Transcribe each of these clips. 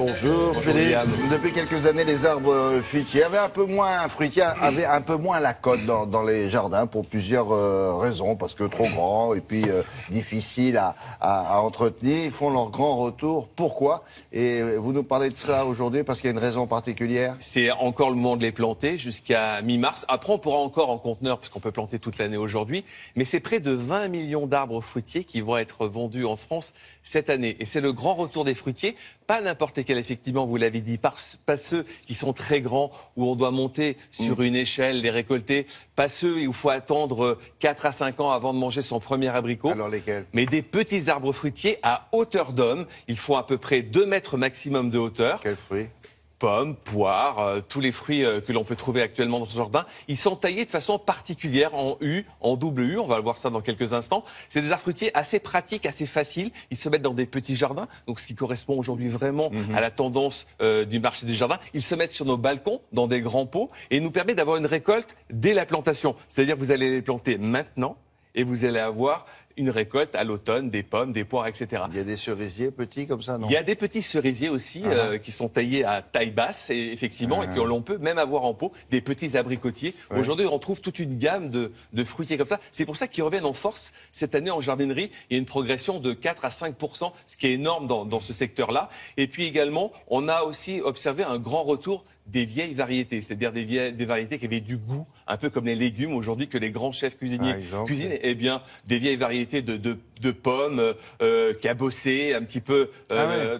Bonjour Philippe. Depuis quelques années, les arbres fruitiers avaient un peu moins la cote dans les jardins pour plusieurs raisons, parce que trop grands et puis difficiles à entretenir. Ils font leur grand retour. Pourquoi? Et vous nous parlez de ça aujourd'hui parce qu'il y a une raison particulière? C'est encore le moment de les planter jusqu'à mi-mars. Après, on pourra encore en conteneur puisqu'on peut planter toute l'année aujourd'hui. Mais c'est près de 20 millions d'arbres fruitiers qui vont être vendus en France cette année. Et c'est le grand retour des fruitiers. Pas n'importe lesquels, effectivement, vous l'avez dit, pas ceux qui sont très grands, où on doit monter sur une échelle, les récolter, pas ceux où il faut attendre 4 à 5 ans avant de manger son premier abricot. Alors lesquels? Mais des petits arbres fruitiers à hauteur d'homme. Ils font à peu près 2 mètres maximum de hauteur. Quels fruits? Pommes, poires, tous les fruits que l'on peut trouver actuellement dans ce jardin. Ils sont taillés de façon particulière, en U, en double U. On va voir ça dans quelques instants. C'est des arbres fruitiers assez pratiques, assez faciles. Ils se mettent dans des petits jardins, donc ce qui correspond aujourd'hui vraiment à la tendance du marché du jardin. Ils se mettent sur nos balcons, dans des grands pots, et nous permet d'avoir une récolte dès la plantation. C'est-à-dire que vous allez les planter maintenant, et vous allez avoir une récolte à l'automne, des pommes, des poires, etc. Il y a des cerisiers petits comme ça, non? Il y a des petits cerisiers aussi qui sont taillés à taille basse, et effectivement, et que l'on peut même avoir en pot, des petits abricotiers. Aujourd'hui, on trouve toute une gamme de fruitiers comme ça. C'est pour ça qu'ils reviennent en force cette année en jardinerie. Il y a une progression de 4 à 5%, ce qui est énorme dans ce secteur-là. Et puis également, on a aussi observé un grand retour des vieilles variétés, c'est-à-dire des variétés qui avaient du goût, un peu comme les légumes aujourd'hui que les grands chefs cuisiniers cuisinent. Eh bien, des vieilles variétés de pommes cabossées, un petit peu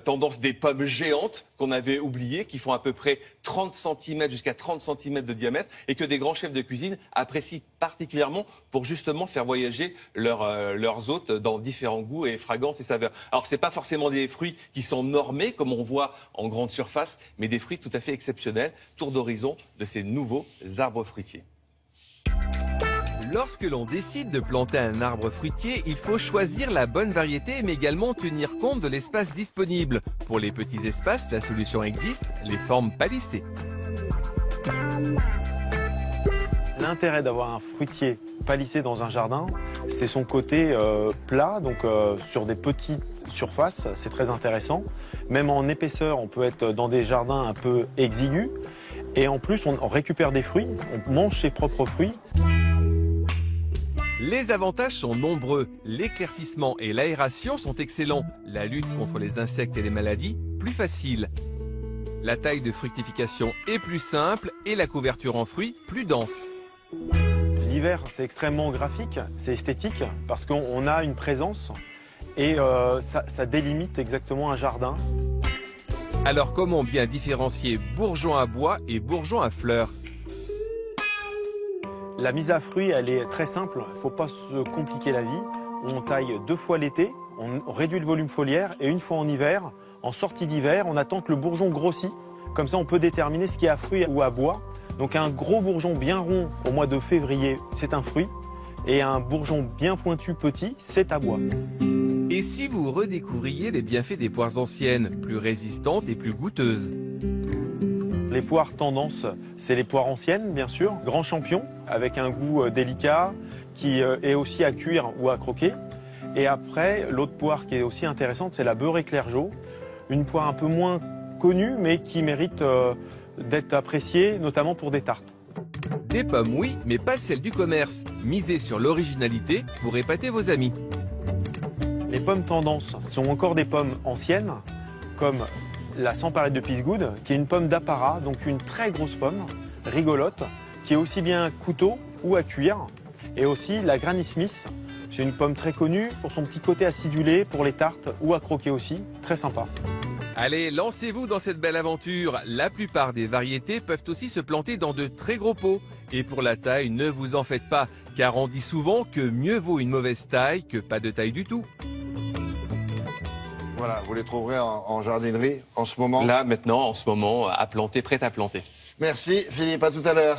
tendance des pommes géantes qu'on avait oubliées, qui font à peu près 30 cm jusqu'à 30 cm de diamètre, et que des grands chefs de cuisine apprécient particulièrement pour justement faire voyager leurs hôtes dans différents goûts et fragrances et saveurs. Alors, c'est pas forcément des fruits qui sont normés, comme on voit en grande surface, mais des fruits tout à fait exceptionnels. Tour d'horizon de ces nouveaux arbres fruitiers. Lorsque l'on décide de planter un arbre fruitier, il faut choisir la bonne variété, mais également tenir compte de l'espace disponible. Pour les petits espaces, la solution existe, les formes palissées. L'intérêt d'avoir un fruitier palissé dans un jardin, c'est son côté plat, donc sur des petites surfaces, c'est très intéressant. Même en épaisseur, on peut être dans des jardins un peu exigus. Et en plus, on récupère des fruits, on mange ses propres fruits. Les avantages sont nombreux. L'éclaircissement et l'aération sont excellents. La lutte contre les insectes et les maladies, plus facile. La taille de fructification est plus simple et la couverture en fruits plus dense. L'hiver, c'est extrêmement graphique, c'est esthétique, parce qu'on a une présence et ça délimite exactement un jardin. Alors comment bien différencier bourgeon à bois et bourgeon à fleurs? La mise à fruits, elle est très simple, il ne faut pas se compliquer la vie. On taille 2 fois l'été, on réduit le volume foliaire, et une fois en hiver, en sortie d'hiver, on attend que le bourgeon grossit. Comme ça, on peut déterminer ce qui est à fruits ou à bois. Donc un gros bourgeon bien rond au mois de février, c'est un fruit. Et un bourgeon bien pointu petit, c'est à bois. Et si vous redécouvriez les bienfaits des poires anciennes, plus résistantes et plus goûteuses? Les poires tendance, c'est les poires anciennes, bien sûr. Grand champion, avec un goût délicat, qui est aussi à cuire ou à croquer. Et après, l'autre poire qui est aussi intéressante, c'est la beurre éclergeau. Une poire un peu moins connue, mais qui mérite d'être appréciée, notamment pour des tartes. Des pommes, oui, mais pas celles du commerce. Misez sur l'originalité pour épater vos amis. Les pommes tendance sont encore des pommes anciennes, comme la Sans Parler de Pisgood, qui est une pomme d'apparat, donc une très grosse pomme, rigolote, qui est aussi bien à couteau ou à cuire. Et aussi la Granny Smith, c'est une pomme très connue pour son petit côté acidulé, pour les tartes ou à croquer aussi, très sympa. Allez, lancez-vous dans cette belle aventure. La plupart des variétés peuvent aussi se planter dans de très gros pots. Et pour la taille, ne vous en faites pas, car on dit souvent que mieux vaut une mauvaise taille que pas de taille du tout. Voilà, vous les trouverez en jardinerie en ce moment. Là, maintenant, en ce moment, à planter, prêt à planter. Merci Philippe, à tout à l'heure.